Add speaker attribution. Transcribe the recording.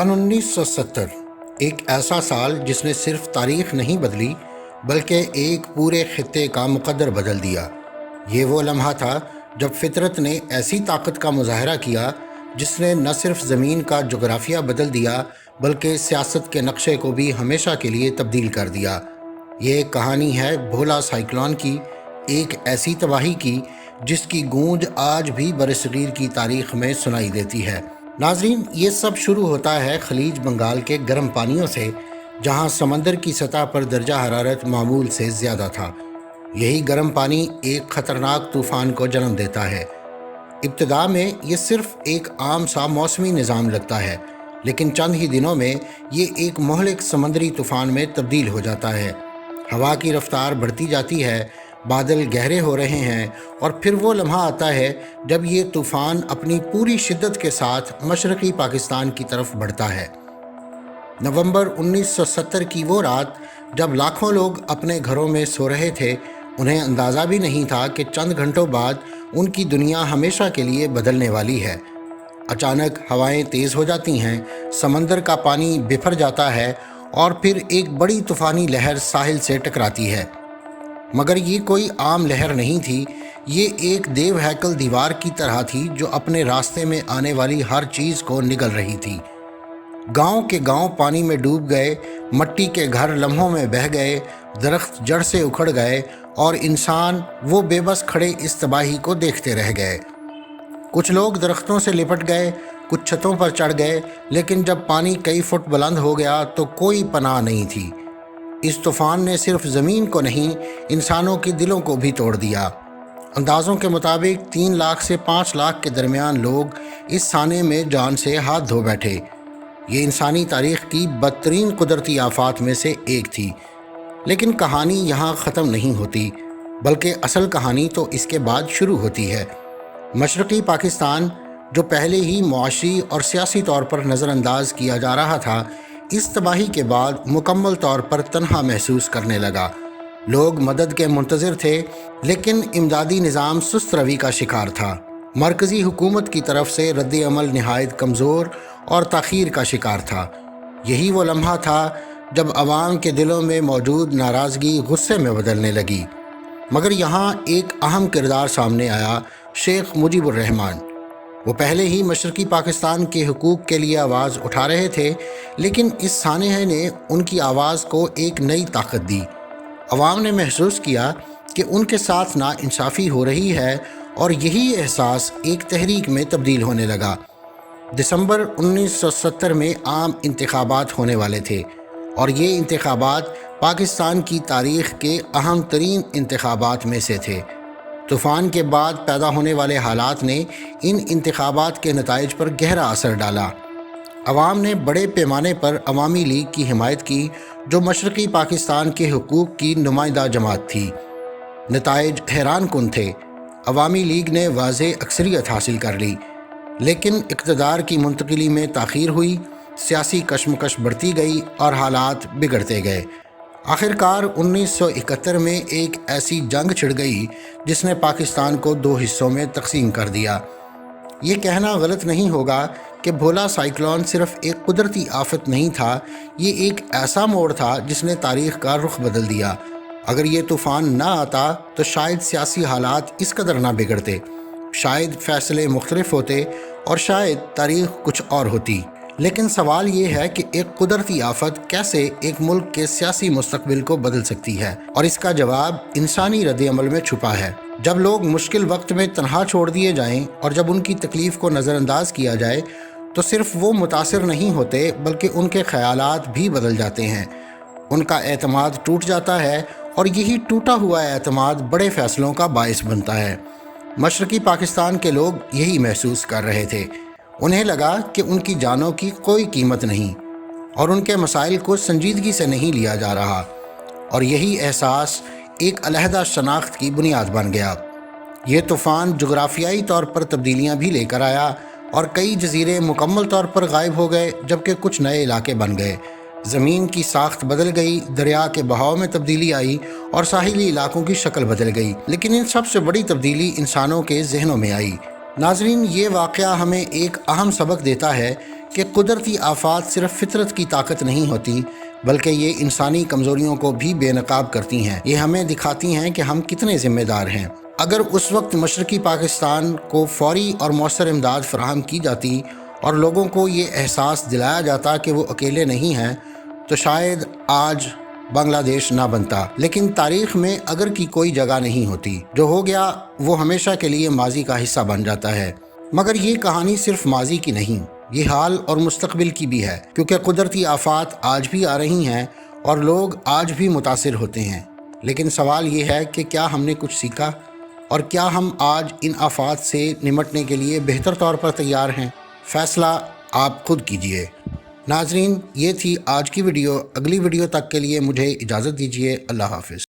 Speaker 1: सन 1970 एक ऐसा साल जिसने सिर्फ तारीख नहीं बदली बल्कि एक पूरे खित्ते का मुकद्दर बदल दिया। ये वो लम्हा था जब फितरत ने ऐसी ताकत का मुजाहरा किया जिसने न सिर्फ ज़मीन का जोग्राफिया बदल दिया बल्कि सियासत के नक्शे को भी हमेशा के लिए तब्दील कर दिया। ये कहानी है भोला साइक्लोन की, एक ऐसी तबाही की जिसकी गूंज आज भी बरसगीर की तारीख में सुनाई देती है। नाजरीन, ये सब शुरू होता है खलीज बंगाल के गर्म पानियों से, जहां समंदर की सतह पर दर्जा हरारत मामूल से ज़्यादा था। यही गर्म पानी एक ख़तरनाक तूफ़ान को जन्म देता है। इब्तिदा में ये सिर्फ एक आम सा मौसमी निज़ाम लगता है, लेकिन चंद ही दिनों में ये एक मोहलिक समंदरी तूफ़ान में तब्दील हो जाता है। हवा की रफ्तार बढ़ती जाती है, बादल गहरे हो रहे हैं और फिर वो लम्हा आता है जब ये तूफ़ान अपनी पूरी शिद्दत के साथ मशरक़ी पाकिस्तान की तरफ बढ़ता है। नवंबर 1970 की वो रात जब लाखों लोग अपने घरों में सो रहे थे, उन्हें अंदाज़ा भी नहीं था कि चंद घंटों बाद उनकी दुनिया हमेशा के लिए बदलने वाली है। अचानक हवाएं तेज़ हो जाती हैं, समंदर का पानी बिफर जाता है और फिर एक बड़ी तूफ़ानी लहर साहिल से टकराती है। मगर ये कोई आम लहर नहीं थी, ये एक देव हैकल दीवार की तरह थी जो अपने रास्ते में आने वाली हर चीज़ को निगल रही थी। गांव के गांव पानी में डूब गए, मट्टी के घर लम्हों में बह गए, दरख्त जड़ से उखड़ गए और इंसान वो बेबस खड़े इस तबाही को देखते रह गए। कुछ लोग दरख्तों से लिपट गए, कुछ छतों पर चढ़ गए, लेकिन जब पानी कई फुट बुलंद हो गया तो कोई पनाह नहीं थी। इस तूफ़ान ने सिर्फ ज़मीन को नहीं, इंसानों के दिलों को भी तोड़ दिया। अंदाज़ों के मुताबिक 3 लाख से 5 लाख के दरमियान लोग इस साने में जान से हाथ धो बैठे। ये इंसानी तारीख़ की बदतरीन कुदरती आफात में से एक थी। लेकिन कहानी यहाँ ख़त्म नहीं होती, बल्कि असल कहानी तो इसके बाद शुरू होती है। मशरक़ी पाकिस्तान, जो पहले ही मुआशी और सियासी तौर पर नज़रअंदाज किया जा रहा था, इस तबाही के बाद मुकम्मल तौर पर तन्हा महसूस करने लगा। लोग मदद के मुंतज़िर थे, लेकिन इमदादी निज़ाम सुस्त रवि का शिकार था। मरकज़ी हुकूमत की तरफ से रद्द अमल नहायत कमज़ोर और ताख़ीर का शिकार था। यही वो लम्हा था जब आवाम के दिलों में मौजूद नाराज़गी गुस्से में बदलने लगी। मगर यहाँ एक अहम किरदार सामने आया, शेख मुजीबुर रहमान। वो पहले ही मशरक़ी पाकिस्तान के हुकूक़ के लिए आवाज़ उठा रहे थे, लेकिन इस सानहे ने उनकी आवाज़ को एक नई ताकत दी। अवाम ने महसूस किया कि उनके साथ नाइंसाफ़ी हो रही है और यही एहसास एक तहरीक में तब्दील होने लगा। दिसंबर 1970 में आम इंतखाबात होने वाले थे और ये इंतखाबात पाकिस्तान की तारीख़ के अहम तरीन इंतखाबात में से थे। तूफ़ान के बाद पैदा होने वाले हालात ने इन इंतखाबात के नताइज पर गहरा असर डाला। अवाम ने बड़े पैमाने पर अवामी लीग की हिमायत की, जो मशरक़ी पाकिस्तान के हुकूक़ की नुमाइंदा जमात थी। नताइज हैरान कुन थे। अवामी लीग ने वाज़ेह अक्सरियत हासिल कर ली, लेकिन इक़्तिदार की मुंतकिली में ताख़ीर हुई, सियासी कशमकश बढ़ती गई और हालात बिगड़ते गए। आखिरकार 1971 में एक ऐसी जंग छिड़ गई जिसने पाकिस्तान को 2 हिस्सों में तकसीम कर दिया। ये कहना गलत नहीं होगा कि भोला साइक्लोन सिर्फ एक कुदरती आफत नहीं था, ये एक ऐसा मोड़ था जिसने तारीख़ का रुख बदल दिया। अगर ये तूफ़ान ना आता तो शायद सियासी हालात इस कदर ना बिगड़ते, शायद फ़ैसले मुख्तलिफ होते और शायद तारीख़ कुछ और होती। लेकिन सवाल ये है कि एक कुदरती आफत कैसे एक मुल्क के सियासी मुस्तकबिल को बदल सकती है, और इसका जवाब इंसानी रद्द अमल में छुपा है। जब लोग मुश्किल वक्त में तन्हा छोड़ दिए जाएं और जब उनकी तकलीफ़ को नज़रअंदाज किया जाए, तो सिर्फ वो मुतासिर नहीं होते बल्कि उनके ख़यालात भी बदल जाते हैं। उनका एतमाद टूट जाता है और यही टूटा हुआ एतमाद बड़े फ़ैसलों का बाइस बनता है। मशरक़ी पाकिस्तान के लोग यही महसूस कर रहे थे। उन्हें लगा कि उनकी जानों की कोई कीमत नहीं और उनके मसाइल को संजीदगी से नहीं लिया जा रहा, और यही एहसास एक अलहदा शनाख्त की बुनियाद बन गया। ये तूफ़ान जोग्राफियाई तौर पर तब्दीलियाँ भी लेकर आया और कई जजीरे मुकम्मल तौर पर गायब हो गए, जबकि कुछ नए इलाके बन गए। ज़मीन की साख्त बदल गई, दरिया के बहाव में तब्दीली आई और साहिली इलाकों की शक्ल बदल गई। लेकिन इन सबसे बड़ी तब्दीली इंसानों के जहनों में आई। नाजरीन, ये वाक़या हमें एक अहम सबक देता है کہ قدرتی آفات صرف فطرت کی طاقت نہیں ہوتی بلکہ یہ انسانی کمزوریوں کو بھی بے نقاب کرتی ہیں۔ یہ ہمیں دکھاتی ہیں کہ ہم کتنے ذمہ دار ہیں۔ اگر اس وقت مشرقی پاکستان کو فوری اور مؤثر امداد فراہم کی جاتی اور لوگوں کو یہ احساس دلایا جاتا کہ وہ اکیلے نہیں ہیں تو شاید آج بنگلہ دیش نہ بنتا۔ لیکن تاریخ میں اگر کی کوئی جگہ نہیں ہوتی، جو ہو گیا وہ ہمیشہ کے لیے ماضی کا حصہ بن جاتا ہے۔ مگر یہ کہانی صرف ماضی کی نہیں، یہ حال اور مستقبل کی بھی ہے، کیونکہ قدرتی آفات آج بھی آ رہی ہیں اور لوگ آج بھی متاثر ہوتے ہیں۔ لیکن سوال یہ ہے کہ کیا ہم نے کچھ سیکھا، اور کیا ہم آج ان آفات سے نمٹنے کے لیے بہتر طور پر تیار ہیں؟ فیصلہ آپ خود کیجئے۔ ناظرین، یہ تھی آج کی ویڈیو۔ اگلی ویڈیو تک کے لیے مجھے اجازت دیجیے۔ اللہ حافظ۔